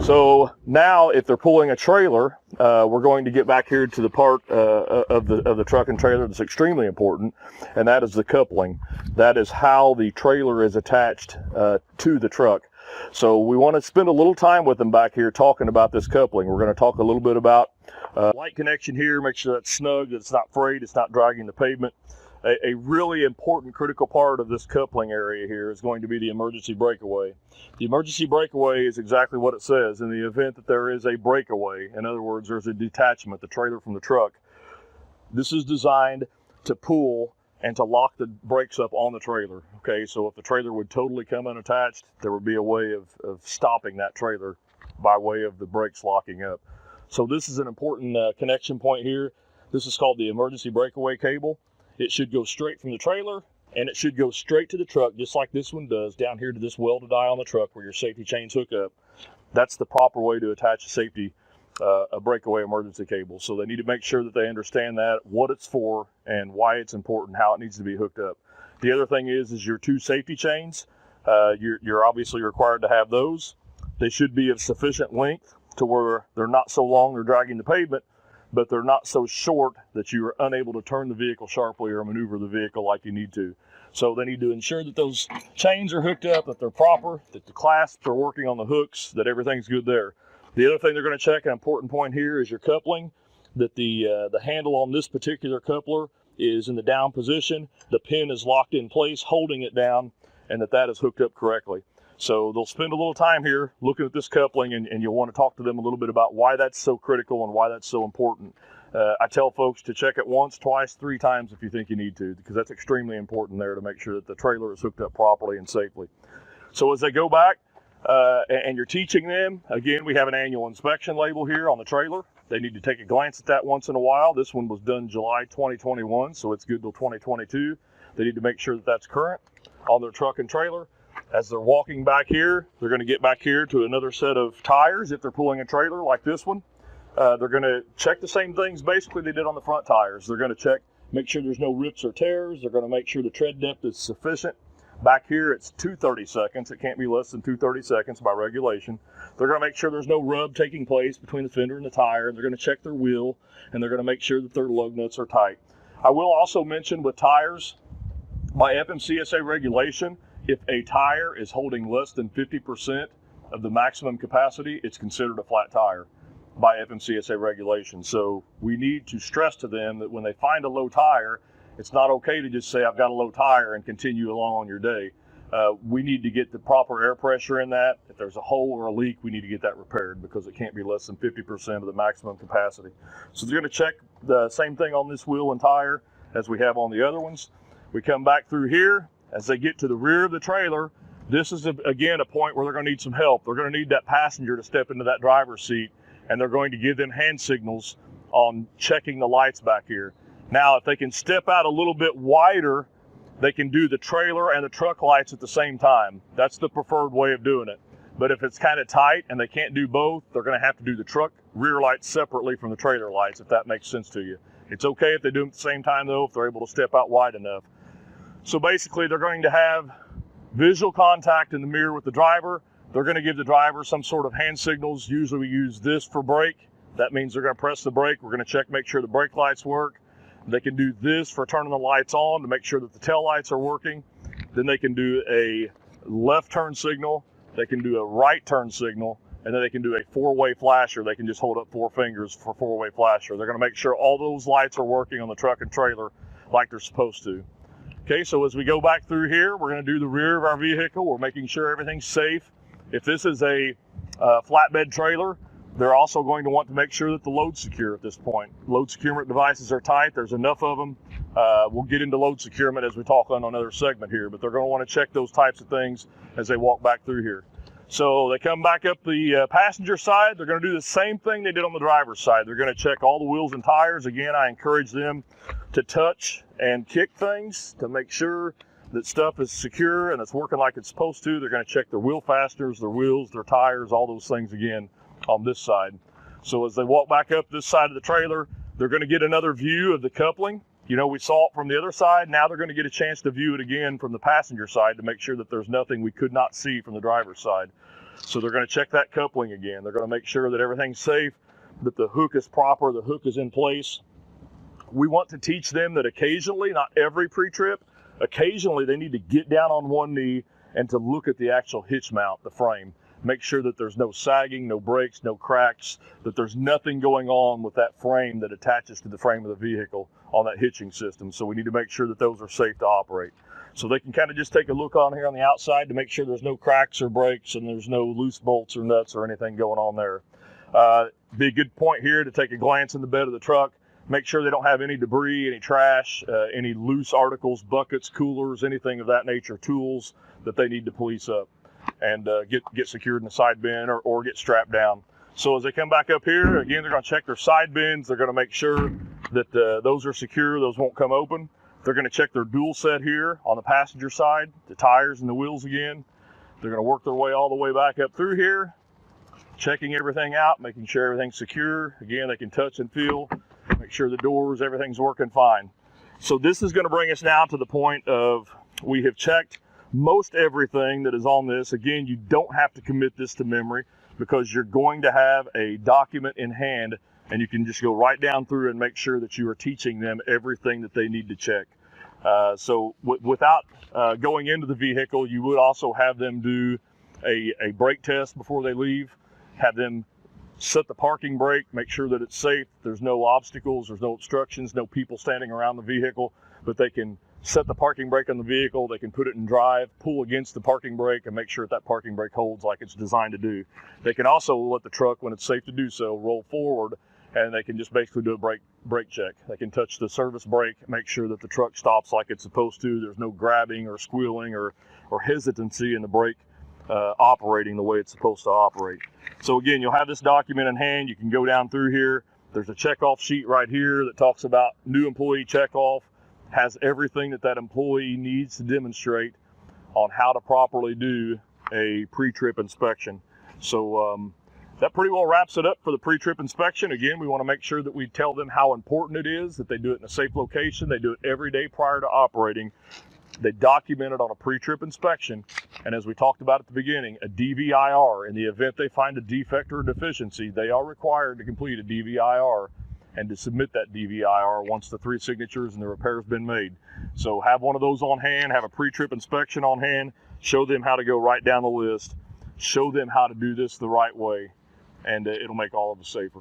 So now if they're pulling a trailer, we're going to get back here to the part of the truck and trailer that's extremely important, and that is the coupling. That is how the trailer is attached to the truck. So we want to spend a little time with them back here talking about this coupling. We're going to talk a little bit about light connection here, make sure that's snug, that it's not frayed, it's not dragging the pavement. A really important critical part of this coupling area here is going to be the emergency breakaway. The emergency breakaway is exactly what it says. In the event that there is a breakaway, in other words, there's a detachment, the trailer from the truck, this is designed to pull and to lock the brakes up on the trailer. Okay, so if the trailer would totally come unattached, there would be a way of stopping that trailer by way of the brakes locking up. So this is an important connection point here. This is called the emergency breakaway cable. It should go straight from the trailer, and it should go straight to the truck, just like this one does, down here to this welded eye on the truck where your safety chains hook up. That's the proper way to attach a breakaway emergency cable. So they need to make sure that they understand that, what it's for, and why it's important, how it needs to be hooked up. The other thing is your two safety chains. You're obviously required to have those. They should be of sufficient length to where they're not so long they're dragging the pavement, but they're not so short that you are unable to turn the vehicle sharply or maneuver the vehicle like you need to. So they need to ensure that those chains are hooked up, that they're proper, that the clasps are working on the hooks, that everything's good there. The other thing they're going to check, an important point here, is your coupling, that the handle on this particular coupler is in the down position, the pin is locked in place, holding it down, and that is hooked up correctly. So they'll spend a little time here looking at this coupling, and you'll want to talk to them a little bit about why that's so critical and why that's so important. I tell folks to check it once, twice, 3 times if you think you need to, because that's extremely important there to make sure that the trailer is hooked up properly and safely. So as they go back and you're teaching them, again, we have an annual inspection label here on the trailer. They need to take a glance at that once in a while. This one was done July 2021, so it's good till 2022. They need to make sure that that's current on their truck and trailer. As they're walking back here, they're going to get back here to another set of tires. If they're pulling a trailer like this one, they're going to check the same things basically they did on the front tires. They're going to check, make sure there's no rips or tears. They're going to make sure the tread depth is sufficient. Back here, it's 230 seconds. It can't be less than 230 seconds by regulation. They're going to make sure there's no rub taking place between the fender and the tire. They're going to check their wheel, and they're going to make sure that their lug nuts are tight. I will also mention with tires, by FMCSA regulation, if a tire is holding less than 50% of the maximum capacity, it's considered a flat tire by FMCSA regulation. So we need to stress to them that when they find a low tire, it's not okay to just say, I've got a low tire and continue along on your day. We need to get the proper air pressure in that. If there's a hole or a leak, we need to get that repaired because it can't be less than 50% of the maximum capacity. So they're going to check the same thing on this wheel and tire as we have on the other ones. We come back through here. As they get to the rear of the trailer, this is, again, a point where they're going to need some help. They're going to need that passenger to step into that driver's seat, and they're going to give them hand signals on checking the lights back here. Now, if they can step out a little bit wider, they can do the trailer and the truck lights at the same time. That's the preferred way of doing it. But if it's kind of tight and they can't do both, they're going to have to do the truck rear lights separately from the trailer lights, if that makes sense to you. It's okay if they do them at the same time, though, if they're able to step out wide enough. So basically, they're going to have visual contact in the mirror with the driver. They're going to give the driver some sort of hand signals. Usually we use this for brake. That means they're going to press the brake. We're going to check, make sure the brake lights work. They can do this for turning the lights on to make sure that the tail lights are working. Then they can do a left turn signal. They can do a right turn signal. And then they can do a 4-way flasher. They can just hold up 4 fingers for 4-way flasher. They're going to make sure all those lights are working on the truck and trailer like they're supposed to. Okay, so as we go back through here, we're going to do the rear of our vehicle. We're making sure everything's safe. If this is a flatbed trailer, they're also going to want to make sure that the load's secure at this point. Load securement devices are tight. There's enough of them. We'll get into load securement as we talk on another segment here, but they're going to want to check those types of things as they walk back through here. So they come back up the passenger side. They're going to do the same thing they did on the driver's side. They're going to check all the wheels and tires. Again, I encourage them to touch and kick things to make sure that stuff is secure and it's working like it's supposed to. They're going to check their wheel fasteners, their wheels, their tires, all those things again on this side. So as they walk back up this side of the trailer, they're going to get another view of the coupling. You know, we saw it from the other side. Now they're going to get a chance to view it again from the passenger side to make sure that there's nothing we could not see from the driver's side. So they're going to check that coupling again. They're going to make sure that everything's safe, that the hook is proper, the hook is in place. We want to teach them that occasionally, not every pre-trip, occasionally they need to get down on one knee and to look at the actual hitch mount, the frame. Make sure that there's no sagging, no breaks, no cracks, that there's nothing going on with that frame that attaches to the frame of the vehicle on that hitching system. So we need to make sure that those are safe to operate. So they can kind of just take a look on here on the outside to make sure there's no cracks or breaks and there's no loose bolts or nuts or anything going on there. Be a good point here to take a glance in the bed of the truck. Make sure they don't have any debris, any trash, any loose articles, buckets, coolers, anything of that nature, tools that they need to police up and get secured in the side bin or get strapped down. So as they come back up here, again, they're going to check their side bins. They're going to make sure that those are secure, those won't come open. They're going to check their dual set here on the passenger side, the tires and the wheels again. They're going to work their way all the way back up through here, checking everything out, making sure everything's secure. Again, they can touch and feel, make sure the doors, everything's working fine. So this is going to bring us now to the point of we have checked most everything that is on this. Again, you don't have to commit this to memory because you're going to have a document in hand and you can just go right down through and make sure that you are teaching them everything that they need to check. So without going into the vehicle, you would also have them do a brake test before they leave, have them set the parking brake, make sure that it's safe, there's no obstacles, there's no obstructions, no people standing around the vehicle, but they can set the parking brake on the vehicle, they can put it in drive, pull against the parking brake and make sure that parking brake holds like it's designed to do. They can also let the truck, when it's safe to do so, roll forward and they can just basically do a brake check. They can touch the service brake, make sure that the truck stops like it's supposed to. There's no grabbing or squealing or hesitancy in the brake operating the way it's supposed to operate. So again, you'll have this document in hand. You can go down through here. There's a checkoff sheet right here that talks about new employee checkoff. Has everything that employee needs to demonstrate on how to properly do a pre-trip inspection. So that pretty well wraps it up for the pre-trip inspection. Again, we want to make sure that we tell them how important it is, that they do it in a safe location. They do it every day prior to operating. They document it on a pre-trip inspection. And as we talked about at the beginning, a DVIR. In the event they find a defect or a deficiency, they are required to complete a DVIR and to submit that DVIR once the 3 signatures and the repair has been made. So have one of those on hand, have a pre-trip inspection on hand, show them how to go right down the list, show them how to do this the right way, and it'll make all of us safer.